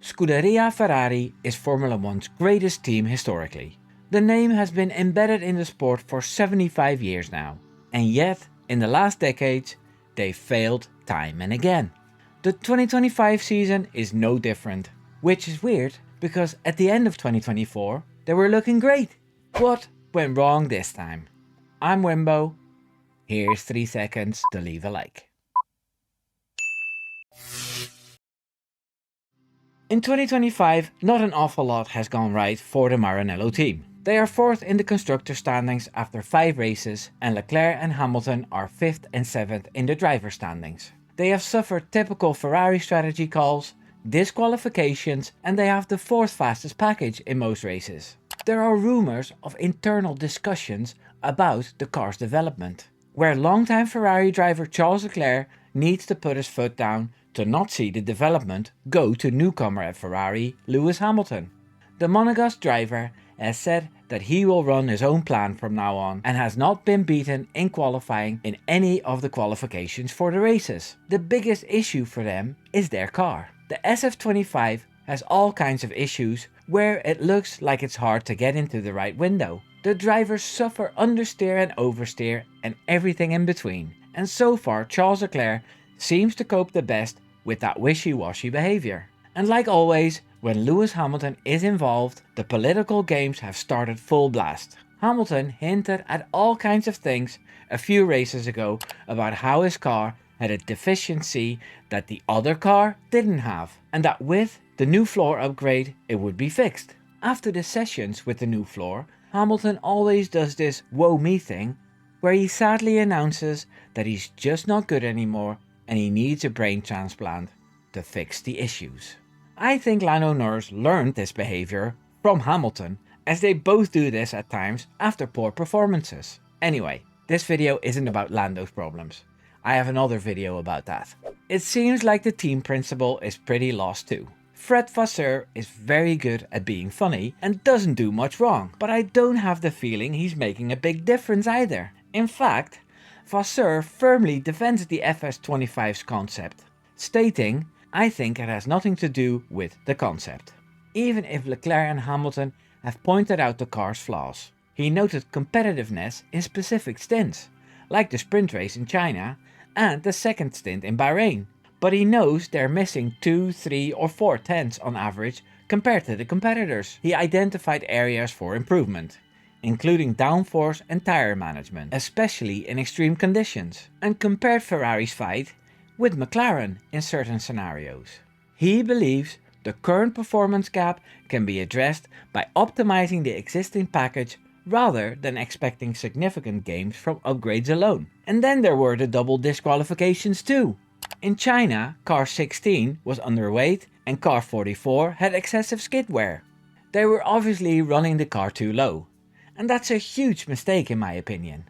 Scuderia Ferrari is Formula 1's greatest team historically. The name has been embedded in the sport for 75 years now, and yet, in the last decades, they failed time and again. The 2025 season is no different, which is weird because at the end of 2024, they were looking great. What went wrong this time? I'm Wimbo. Here's 3 seconds to leave a like. In 2025, not an awful lot has gone right for the Maranello team. They are 4th in the constructor standings after 5 races, and Leclerc and Hamilton are 5th and 7th in the driver standings. They have suffered typical Ferrari strategy calls, disqualifications, and they have the 4th fastest package in most races. There are rumours of internal discussions about the car's development, where longtime Ferrari driver Charles Leclerc needs to put his foot down to not see the development go to newcomer at Ferrari, Lewis Hamilton. The Monegasque driver has said that he will run his own plan from now on and has not been beaten in qualifying in any of the qualifications for the races. The biggest issue for them is their car. The SF25 has all kinds of issues where it looks like it's hard to get into the right window. The drivers suffer understeer and oversteer and everything in between. And so far Charles Leclerc seems to cope the best with that wishy-washy behaviour. And like always, when Lewis Hamilton is involved, the political games have started full blast. Hamilton hinted at all kinds of things a few races ago about how his car had a deficiency that the other car didn't have, and that with the new floor upgrade it would be fixed. After the sessions with the new floor, Hamilton always does this woe me thing, where he sadly announces that he's just not good anymore and he needs a brain transplant to fix the issues. I think Lando Norris learned this behavior from Hamilton, as they both do this at times after poor performances. Anyway, this video isn't about Lando's problems. I have another video about that. It seems like the team principal is pretty lost too. Fred Vasseur is very good at being funny and doesn't do much wrong, but I don't have the feeling he's making a big difference either. In fact, Vasseur firmly defends the FS25's concept, stating, "I think it has nothing to do with the concept." Even if Leclerc and Hamilton have pointed out the car's flaws. He noted competitiveness in specific stints, like the sprint race in China and the second stint in Bahrain, but he knows they're missing 2, 3 or 4 tenths on average compared to the competitors. He identified areas for improvement, including downforce and tyre management, especially in extreme conditions, and compared Ferrari's fight with McLaren in certain scenarios. He believes the current performance gap can be addressed by optimizing the existing package rather than expecting significant gains from upgrades alone. And then there were the double disqualifications too. In China, car 16 was underweight and car 44 had excessive skid wear. They were obviously running the car too low, and that's a huge mistake in my opinion.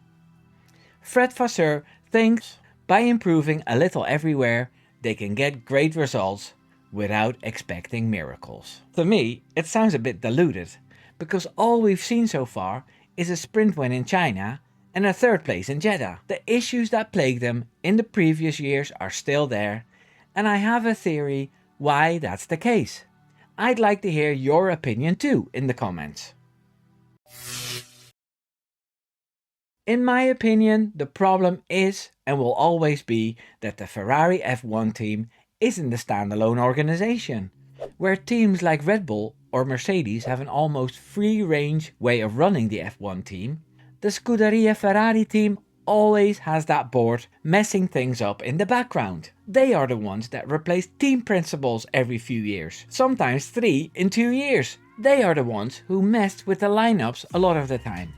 Fred Vasseur thinks by improving a little everywhere, they can get great results without expecting miracles. To me, it sounds a bit diluted, because all we've seen so far is a sprint win in China and a 3rd place in Jeddah. The issues that plagued them in the previous years are still there, and I have a theory why that's the case. I'd like to hear your opinion too in the comments. In my opinion, the problem is and will always be that the Ferrari F1 team isn't a standalone organization, where teams like Red Bull or Mercedes have an almost free-range way of running the F1 team. The Scuderia Ferrari team always has that board messing things up in the background. They are the ones that replace team principals every few years, sometimes 3 in 2 years. They are the ones who messed with the lineups a lot of the time.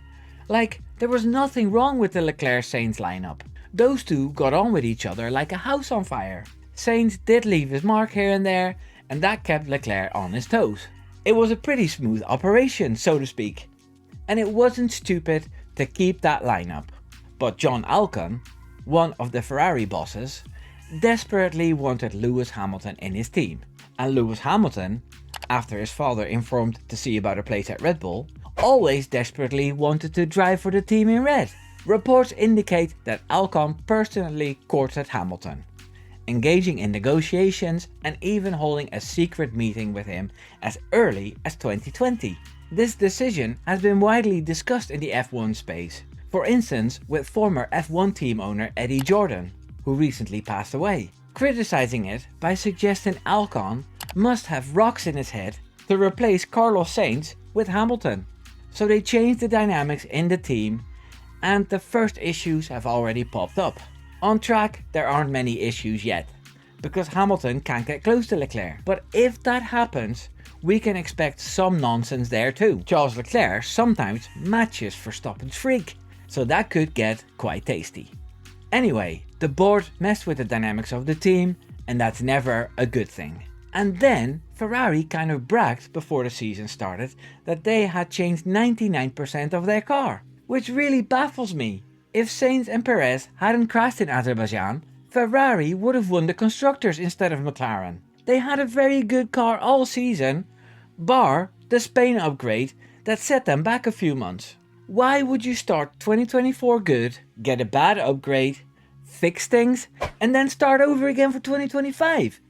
Like, there was nothing wrong with the Leclerc-Sainz lineup. Those two got on with each other like a house on fire. Sainz did leave his mark here and there, and that kept Leclerc on his toes. It was a pretty smooth operation, so to speak. And it wasn't stupid to keep that lineup. But John Alcon, one of the Ferrari bosses, desperately wanted Lewis Hamilton in his team. And Lewis Hamilton, after his father informed to see about a place at Red Bull, always desperately wanted to drive for the team in red. Reports indicate that Alcon personally courted Hamilton, engaging in negotiations and even holding a secret meeting with him as early as 2020. This decision has been widely discussed in the F1 space, for instance with former F1 team owner Eddie Jordan, who recently passed away, criticizing it by suggesting Alcon must have rocks in his head to replace Carlos Sainz with Hamilton. So they changed the dynamics in the team, and the first issues have already popped up. On track there aren't many issues yet, because Hamilton can't get close to Leclerc, but if that happens, we can expect some nonsense there too. Charles Leclerc sometimes matches Verstappen's freak, so that could get quite tasty. Anyway, the board messed with the dynamics of the team, and that's never a good thing. And then Ferrari kind of bragged before the season started that they had changed 99% of their car, which really baffles me. If Sainz and Perez hadn't crashed in Azerbaijan, Ferrari would have won the constructors instead of McLaren. They had a very good car all season, bar the Spain upgrade that set them back a few months. Why would you start 2024 good, get a bad upgrade, fix things, and then start over again for 2025?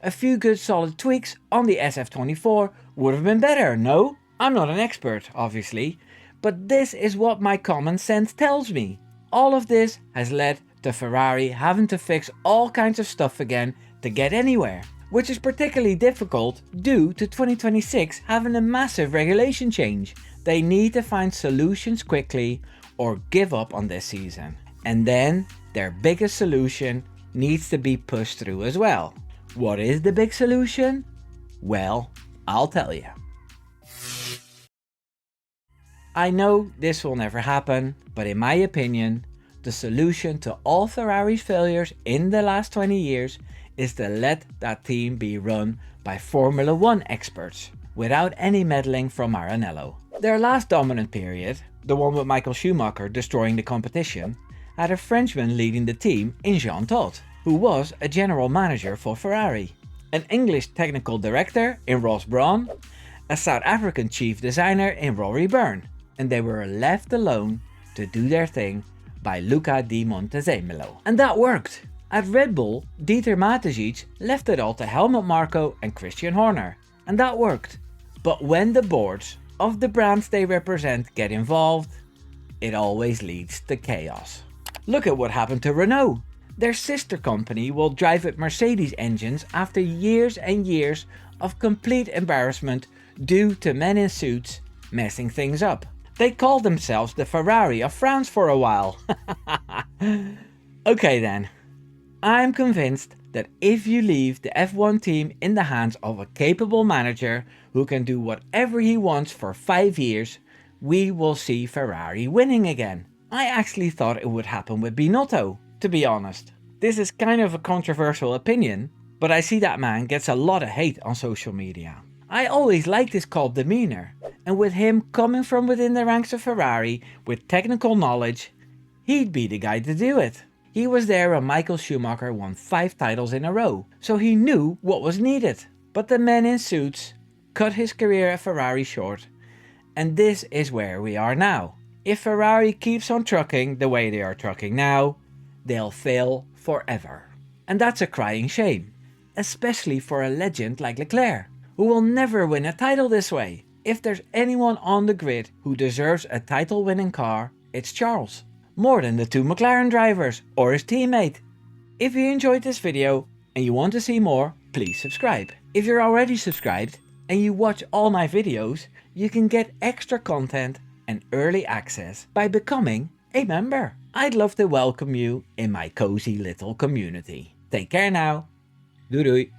A few good solid tweaks on the SF24 would have been better, no? I'm not an expert, obviously, but this is what my common sense tells me. All of this has led to Ferrari having to fix all kinds of stuff again to get anywhere, which is particularly difficult due to 2026 having a massive regulation change. They need to find solutions quickly or give up on this season. And then their biggest solution needs to be pushed through as well. What is the big solution? Well, I'll tell you. I know this will never happen, but in my opinion, the solution to all Ferrari's failures in the last 20 years is to let that team be run by Formula 1 experts, without any meddling from Maranello. Their last dominant period, the one with Michael Schumacher destroying the competition, had a Frenchman leading the team in Jean Todt, who was a general manager for Ferrari, an English technical director in Ross Brawn, a South African chief designer in Rory Byrne, and they were left alone to do their thing by Luca Di Montezemolo. And that worked. At Red Bull, Dieter Mateschitz left it all to Helmut Marko and Christian Horner, and that worked. But when the boards of the brands they represent get involved, it always leads to chaos. Look at what happened to Renault. Their sister company will drive with Mercedes engines after years and years of complete embarrassment due to men in suits messing things up. They called themselves the Ferrari of France for a while. Okay then, I'm convinced that if you leave the F1 team in the hands of a capable manager who can do whatever he wants for 5 years, we will see Ferrari winning again. I actually thought it would happen with Binotto, to be honest. This is kind of a controversial opinion, but I see that man gets a lot of hate on social media. I always liked his calm demeanor, and with him coming from within the ranks of Ferrari with technical knowledge, he'd be the guy to do it. He was there when Michael Schumacher won 5 titles in a row, so he knew what was needed. But the men in suits cut his career at Ferrari short, and this is where we are now. If Ferrari keeps on trucking the way they are trucking now, they'll fail forever. And that's a crying shame, especially for a legend like Leclerc, who will never win a title this way. If there's anyone on the grid who deserves a title-winning car, it's Charles. More than the 2 McLaren drivers or his teammate. If you enjoyed this video and you want to see more, please subscribe. If you're already subscribed and you watch all my videos, you can get extra content and early access by becoming a member. I'd love to welcome you in my cozy little community. Take care now. Doei doei.